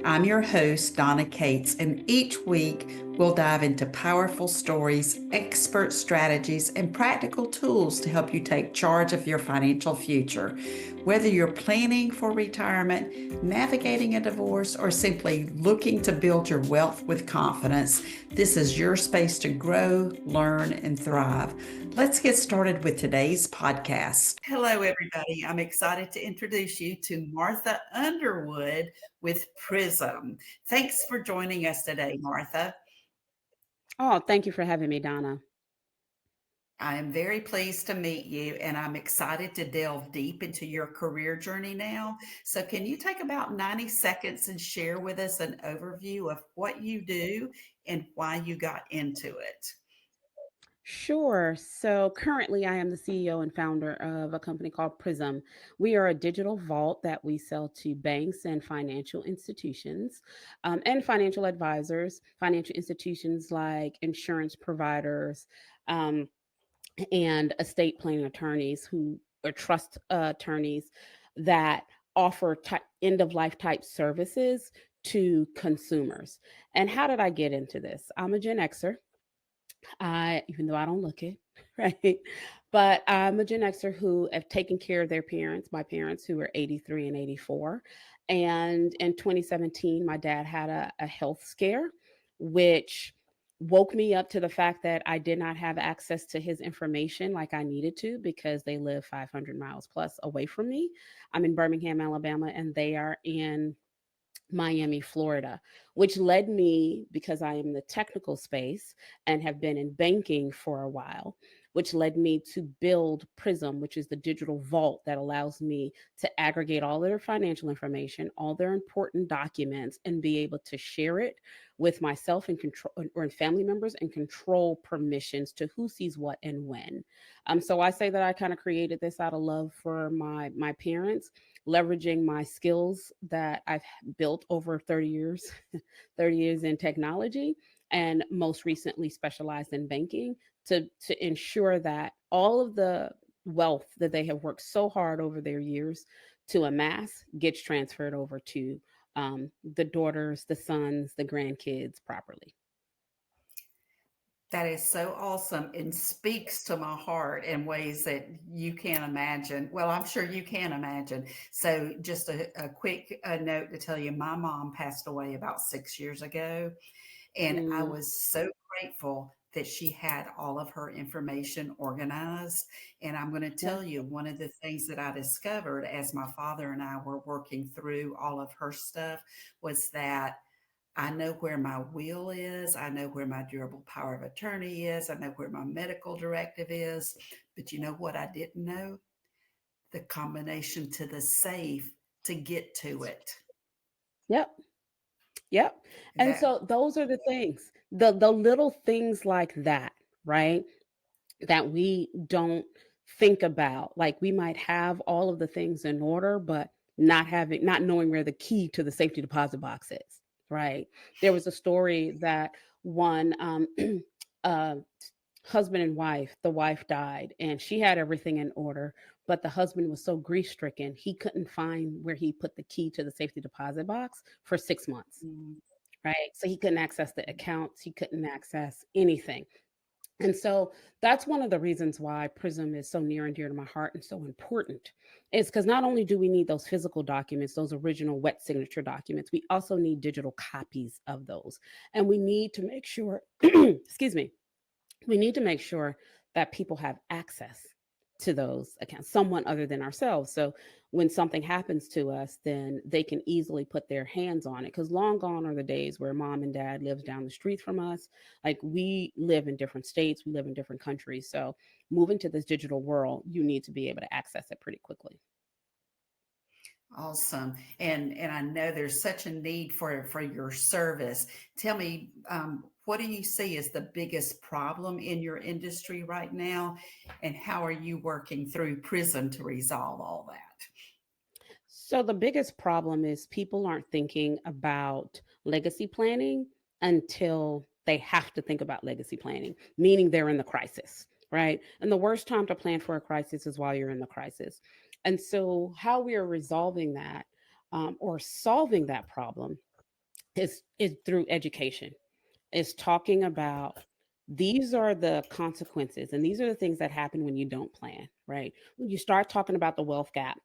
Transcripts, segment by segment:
I'm your host, Donna Cates, and each week we'll dive into powerful stories, expert strategies, and practical tools to help you take charge of your financial future. Whether you're planning for retirement, navigating a divorce, or simply looking to build your wealth with confidence, this is your space to grow, learn, and thrive. Let's get started with today's podcast. Hello, everybody. I'm excited to introduce you to Martha Underwood with Prism. Thanks for joining us today, Martha. Oh, thank you for having me, Donna. I am very pleased to meet you, and I'm excited to delve deep into your career journey now. So, can you take about 90 seconds and share with us an overview of what you do and why you got into it? Sure. So currently, I am the CEO and founder of a company called Prism. We are a digital vault that we sell to banks and financial institutions and financial advisors, financial institutions like insurance providers and estate planning attorneys who or trust attorneys that offer end of life type services to consumers. And how did I get into this? I'm a Gen Xer. Even though I don't look it, right? But I'm a Gen Xer who have taken care of their parents, my parents who are 83 and 84. And in 2017, my dad had a health scare, which woke me up to the fact that I did not have access to his information like I needed to because they live 500 miles plus away from me. I'm in Birmingham, Alabama, and they are in Miami, Florida, which led me, because I am in the technical space and have been in banking for a while, which led me to build Prism, which is the digital vault that allows me to aggregate all their financial information, all their important documents, and be able to share it with myself and control or family members and control permissions to who sees what and when. So I say that I kind of created this out of love for my parents, leveraging my skills that I've built over 30 years, 30 years in technology, and most recently specialized in banking to ensure that all of the wealth that they have worked so hard over their years to amass gets transferred over to the daughters, the sons, the grandkids properly. That is so awesome and speaks to my heart in ways that you can't imagine. Well, I'm sure you can imagine. So, just a quick note to tell you my mom passed away about 6 years ago, and I Mm, was so grateful that she had all of her information organized. And I'm going to yeah. tell you one of the things that I discovered as my father and I were working through all of her stuff was that I know where my will is. I know where my durable power of attorney is. I know where my medical directive is. But you know what I didn't know? The combination to the safe to get to it. Yep. Yep. And That so those are the things, the little things like that, right? That we don't think about. Like we might have all of the things in order, but not knowing where the key to the safety deposit box is, right? There was a story that one uh, husband and wife, the wife died and she had everything in order, but the husband was so grief stricken, he couldn't find where he put the key to the safety deposit box for 6 months, mm, right? So he couldn't access the accounts, he couldn't access anything. And so that's one of the reasons why Prism is so near and dear to my heart and so important. Is because not only do we need those physical documents, those original wet signature documents, we also need digital copies of those. And we need to make sure, excuse me, we need to make sure that people have access to those accounts, someone other than ourselves. So when something happens to us, then they can easily put their hands on it. Because long gone are the days where mom and dad lives down the street from us. Like we live in different states, we live in different countries. So moving to this digital world, you need to be able to access it pretty quickly. awesome. And I know there's such a need for your service. Tell me, what do you see as the biggest problem in your industry right now, and how are you working through Prism to resolve all that? So the biggest problem is people aren't thinking about legacy planning until they have to think about legacy planning, meaning they're in the crisis, right? And the worst time to plan for a crisis is while you're in the crisis. And so, how we are resolving that or solving that problem is through education. Is talking about these are the consequences and these are the things that happen when you don't plan, right? When you start talking about the wealth gap,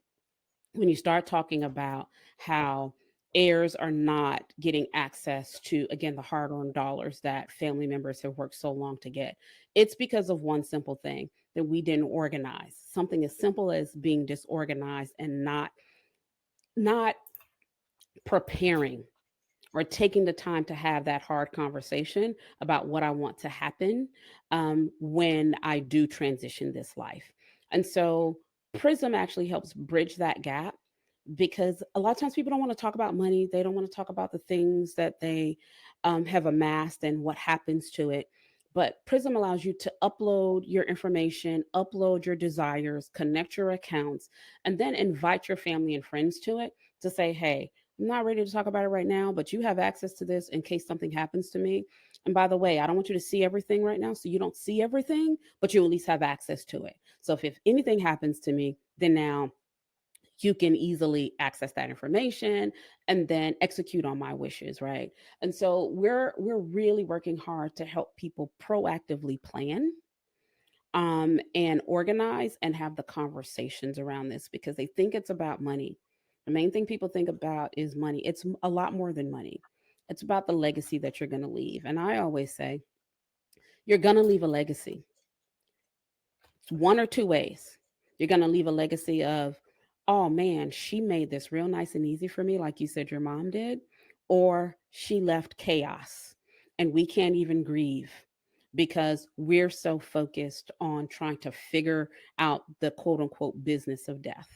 when you start talking about how heirs are not getting access to, again, the hard-earned dollars that family members have worked so long to get, it's because of one simple thing, that we didn't organize. Something as simple as being disorganized and not preparing or taking the time to have that hard conversation about what I want to happen when I do transition this life. And so Prism actually helps bridge that gap, because a lot of times people don't want to talk about money. They don't want to talk about the things that they have amassed and what happens to it. But Prism allows you to upload your information, upload your desires, connect your accounts, and then invite your family and friends to it to say, hey, I'm not ready to talk about it right now, but you have access to this in case something happens to me. And by the way, I don't want you to see everything right now. So you don't see everything, but you at least have access to it. So if anything happens to me, then now you can easily access that information and then execute on my wishes, right? And so we're really working hard to help people proactively plan and organize and have the conversations around this, because they think it's about money. The main thing people think about is money. It's a lot more than money. It's about the legacy that you're going to leave. And I always say, you're going to leave a legacy. It's one or two ways. You're going to leave a legacy of, oh man, she made this real nice and easy for me, like you said your mom did, or she left chaos and we can't even grieve because we're so focused on trying to figure out the quote unquote business of death.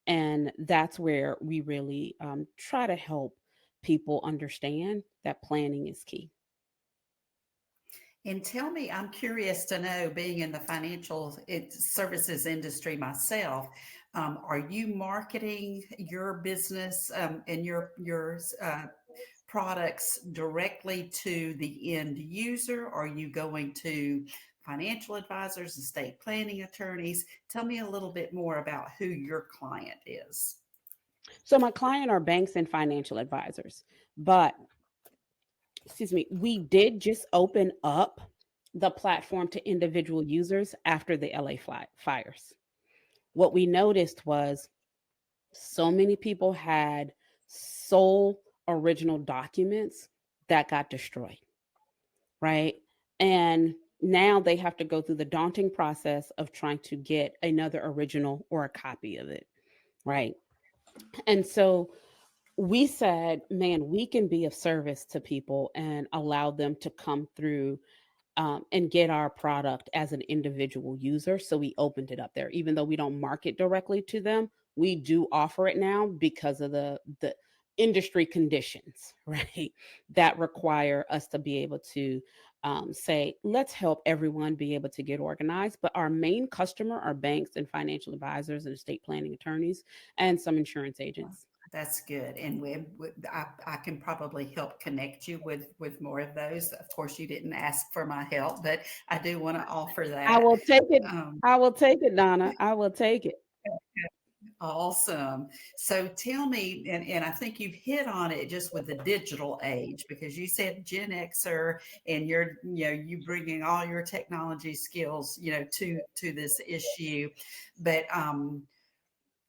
And that's where we really try to help people understand that planning is key. And tell me, I'm curious to know, being in the services industry myself, are you marketing your business and your products directly to the end user? Are you going to financial advisors, estate planning attorneys? Tell me a little bit more about who your client is. So my client are banks and financial advisors, but excuse me, we did just open up the platform to individual users after the fires. What we noticed was so many people had sole original documents that got destroyed, right? And now they have to go through the daunting process of trying to get another original or a copy of it, right? And so we said, man, we can be of service to people and allow them to come through and get our product as an individual user. So we opened it up there, even though we don't market directly to them. We do offer it now because of the industry conditions, right? That require us to be able to say, let's help everyone be able to get organized. But our main customer are banks and financial advisors and estate planning attorneys and some insurance agents. That's good, and I can probably help connect you with more of those. Of course, you didn't ask for my help, but I do want to offer I that. will take it. Um, I will take it, Donna. I will take it. Awesome. So tell me, and I think you've hit on it just with the digital age, because you said Gen Xer, and you bringing all your technology skills, to this issue. But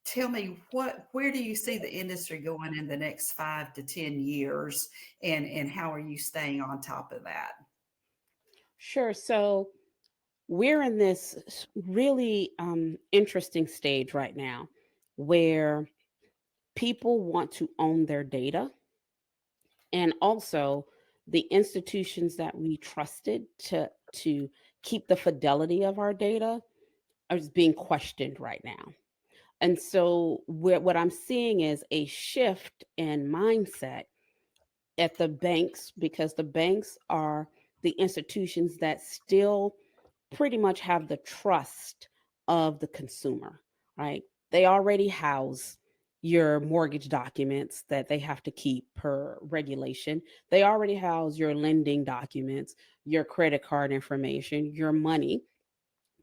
tell me, where do you see the industry going in the next 5 to 10 years, and how are you staying on top of that? Sure. So we're in this really interesting stage right now where people want to own their data, and also the institutions that we trusted to keep the fidelity of our data is being questioned right now. And so what I'm seeing is a shift in mindset at the banks, because the banks are the institutions that still pretty much have the trust of the consumer, right? They already house your mortgage documents that they have to keep per regulation. They already house your lending documents, your credit card information, your money.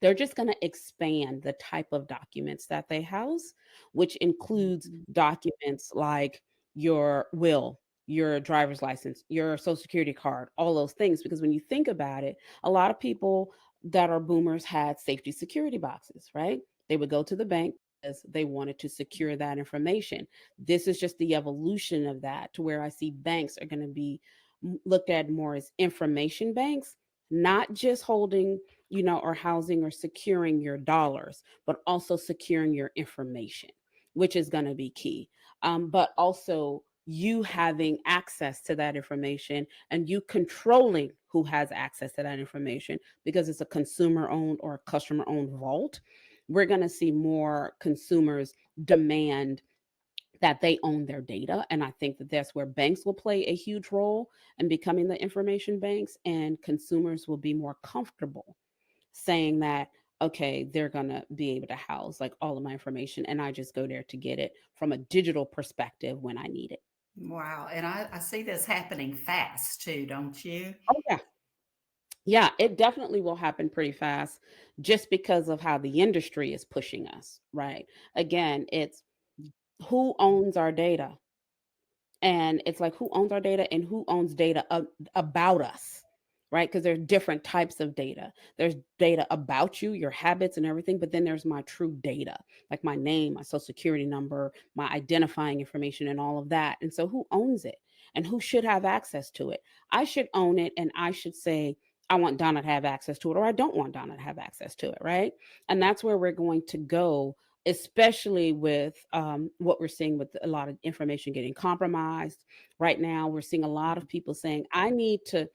They're just going to expand the type of documents that they house, which includes Mhm. documents like your will, your driver's license, your social security card, all those things. Because when you think about it, a lot of people that are boomers had safety security boxes, right? They would go to the bank because they wanted to secure that information. This is just the evolution of that to where I see banks are going to be looked at more as information banks, not just holding, or housing or securing your dollars, but also securing your information, which is going to be key. But also you having access to that information and you controlling who has access to that information because it's a consumer owned or customer owned vault. We're going to see more consumers demand that they own their data. And I think that that's where banks will play a huge role in becoming the information banks, and consumers will be more comfortable saying that, okay, they're going to be able to house like all of my information and I just go there to get it from a digital perspective when I need it. Wow. And I see this happening fast too, don't you? Oh, yeah. Yeah, it definitely will happen pretty fast just because of how the industry is pushing us, right? Again, it's who owns our data? And it's like who owns our data and who owns data about us, right? Because there's different types of data. There's data about you, your habits and everything, but then there's my true data, like my name, my social security number, my identifying information and all of that. And so who owns it and who should have access to it? I should own it, and I should say I want Donna to have access to it, or I don't want Donna to have access to it, right? And that's where we're going to go, especially with what we're seeing with a lot of information getting compromised right now. We're seeing a lot of people saying, I need to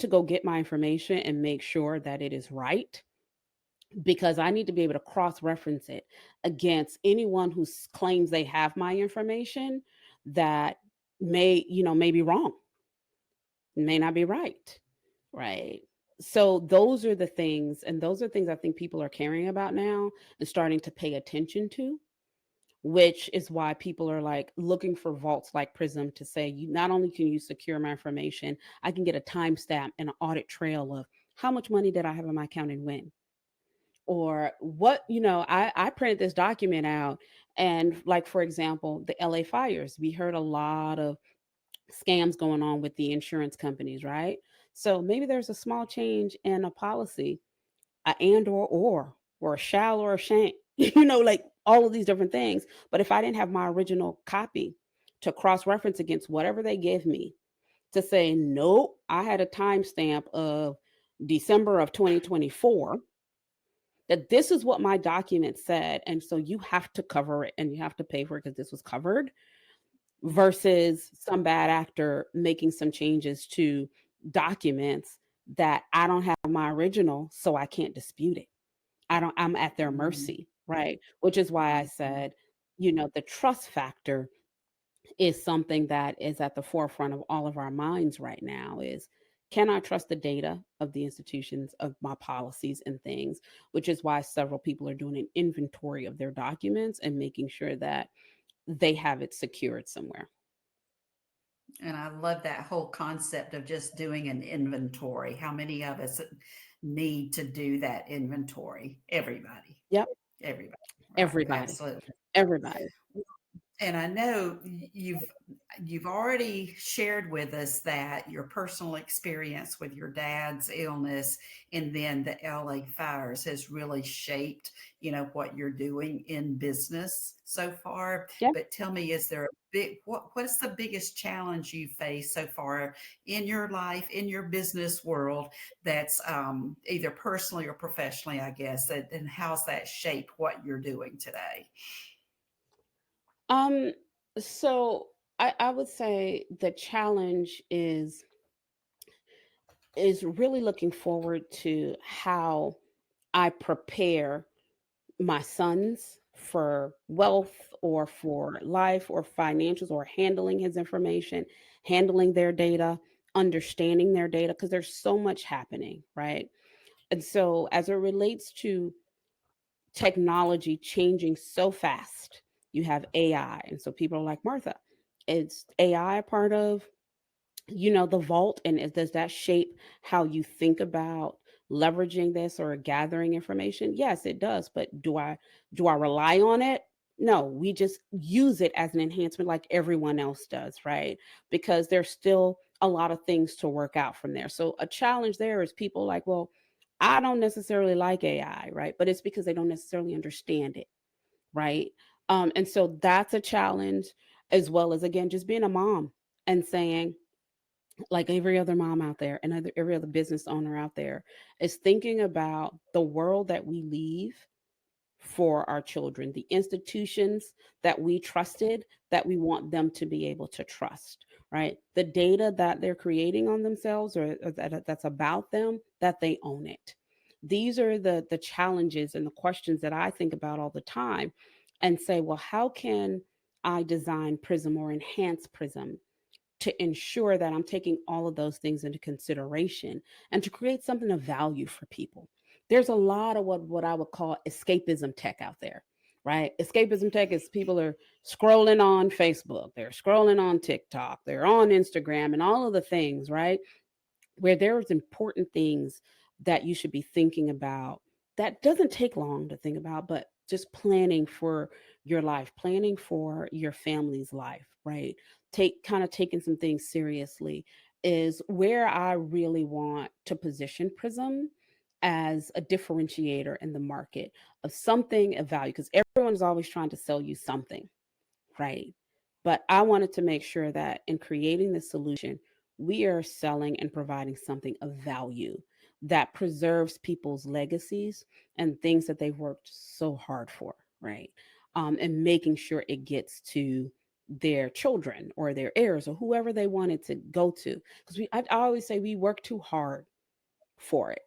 go get my information and make sure that it is right, because I need to be able to cross reference it against anyone who claims they have my information that may be wrong, may not be right. Right. So those are the things, and those are things I think people are caring about now and starting to pay attention to, which is why people are like looking for vaults like Prism to say, you not only can you secure my information, I can get a timestamp and an audit trail of how much money did I have in my account and when, or what, I printed this document out. And like, for example, the LA fires, we heard a lot of scams going on with the insurance companies, right? So maybe there's a small change in a policy, a and or a shall or a shan't, like all of these different things. But if I didn't have my original copy to cross reference against whatever they give me to say, nope, I had a timestamp of December of 2024, that this is what my document said. And so you have to cover it and you have to pay for it because this was covered, versus some bad actor making some changes to documents that I don't have my original, so I can't dispute it. I'm at their Mhm. mercy, right? Which is why I Mhm. said, the trust factor is something that is at the forefront of all of our minds right now. Is, can I trust the data of the institutions, of my policies and things? Which is why several people are doing an inventory of their documents and making sure that they have it secured somewhere. And I love that whole concept of just doing an inventory. How many of us need to do that inventory? Everybody. Yep. Everybody. Right. Everybody. Absolutely. Everybody. And I know you've already shared with us that your personal experience with your dad's illness and then the LA fires has really shaped, what you're doing in business so far. Yep. But tell me, is there a what's the biggest challenge you face so far in your life, in your business world, that's either personally or professionally, I guess, and how's that shaped what you're doing today? Um, so I would say the challenge is really looking forward to how I prepare my sons for wealth or for life or financials or handling his information, handling their data, understanding their data, because there's so much happening, right? And so as it relates to technology changing so fast, you have AI. And so people are like, Martha, is AI a part of the vault, and does that shape how you think about leveraging this or gathering information? Yes, it does. But do I rely on it? No, we just use it as an enhancement like everyone else does, right? Because there's still a lot of things to work out from there. So a challenge there is people like, well, I don't necessarily like AI, right? But it's because they don't necessarily understand it, right? And so that's a challenge, as well as, again, just being a mom and saying, like every other mom out there and every other business owner out there, is thinking about the world that we leave for our children, the institutions that we trusted, that we want them to be able to trust, right? The data that they're creating on themselves, or that's about them, that they own it. These are the challenges and the questions that I think about all the time, and say, well, how can I design Prism or enhance Prism to ensure that I'm taking all of those things into consideration and to create something of value for people. There's a lot of what I would call escapism tech out there, right? Escapism tech is people are scrolling on Facebook, they're scrolling on TikTok, they're on Instagram, and all of the things, right? Where there's important things that you should be thinking about that doesn't take long to think about, but just planning for your life, planning for your family's life, right? Take kind of taking some things seriously is where I really want to position Prism as a differentiator in the market of something of value, because everyone is always trying to sell you something, right? But I wanted to make sure that in creating the solution, we are selling and providing something of value that preserves people's legacies and things that they've worked so hard for, right? And making sure it gets to their children or their heirs or whoever they want it to go to. Because I always say we work too hard for it.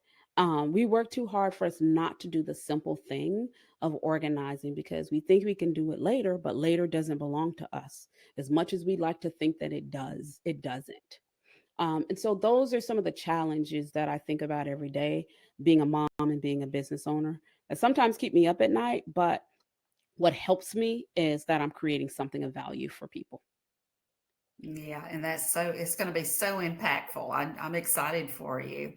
We work too hard for us not to do the simple thing of organizing, because we think we can do it later, but later doesn't belong to us. As much as we like to think that it does, it doesn't. And so those are some of the challenges that I think about every day, being a mom and being a business owner, that sometimes keep me up at night. But what helps me is that I'm creating something of value for people. Yeah, and it's going to be so impactful. I'm excited for you.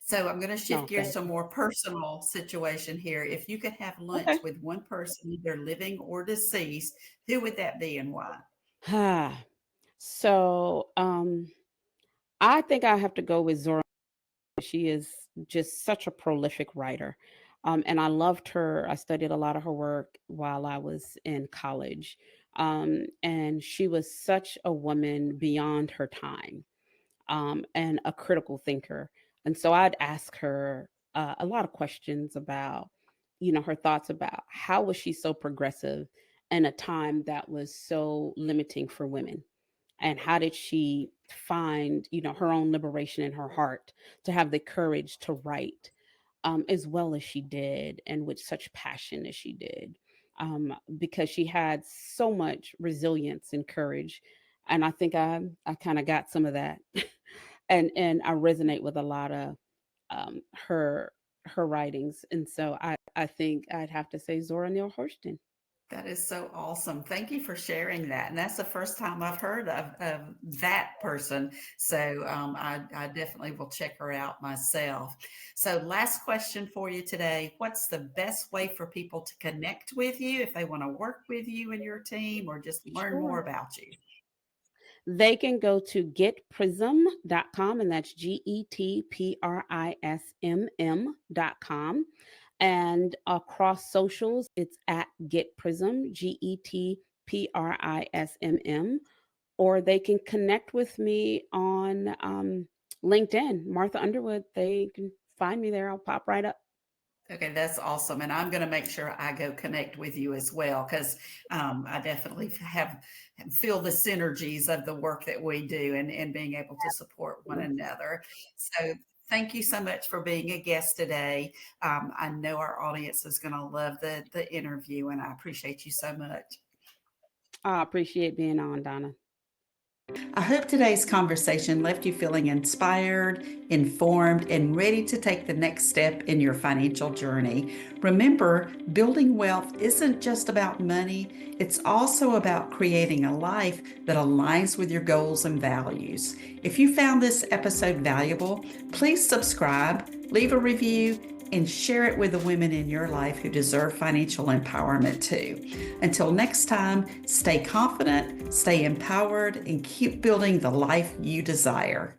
So I'm going to shift No, gears thank to a you. more personal situation here. If you could have lunch Okay. with one person, either living or deceased, who would that be and why? So I think I have to go with Zora. She is just such a prolific writer. And I loved her. I studied a lot of her work while I was in college. And she was such a woman beyond her time, and a critical thinker. And so I'd ask her a lot of questions about, her thoughts about how was she so progressive in a time that was so limiting for women, and how did she find, her own liberation in her heart to have the courage to write, as well as she did, and with such passion as she did, because she had so much resilience and courage. And I think I kind of got some of that, and I resonate with a lot of, um, her her writings. And so I think I'd have to say Zora Neale Hurston. That is so awesome. Thank you for sharing that. And that's the first time I've heard of that person. So I definitely will check her out myself. So, last question for you today. What's the best way for people to connect with you if they want to work with you and your team or just learn more Sure. about you? They can go to getprism.com, and that's GETPRISMM.com. And across socials, it's at getprism, GETPRISMM. Or they can connect with me on LinkedIn, Martha Underwood. They can find me there. I'll pop right up. Okay, that's awesome. And I'm going to make sure I go connect with you as well because I definitely feel the synergies of the work that we do and being able to support one another. So thank you so much for being a guest today. I know our audience is going to love the interview, and I appreciate you so much. I appreciate being on, Donna. I hope today's conversation left you feeling inspired, informed, and ready to take the next step in your financial journey. Remember, building wealth isn't just about money, it's also about creating a life that aligns with your goals and values. If you found this episode valuable, please subscribe, leave a review, and share it with the women in your life who deserve financial empowerment too. Until next time, stay confident, stay empowered, and keep building the life you desire.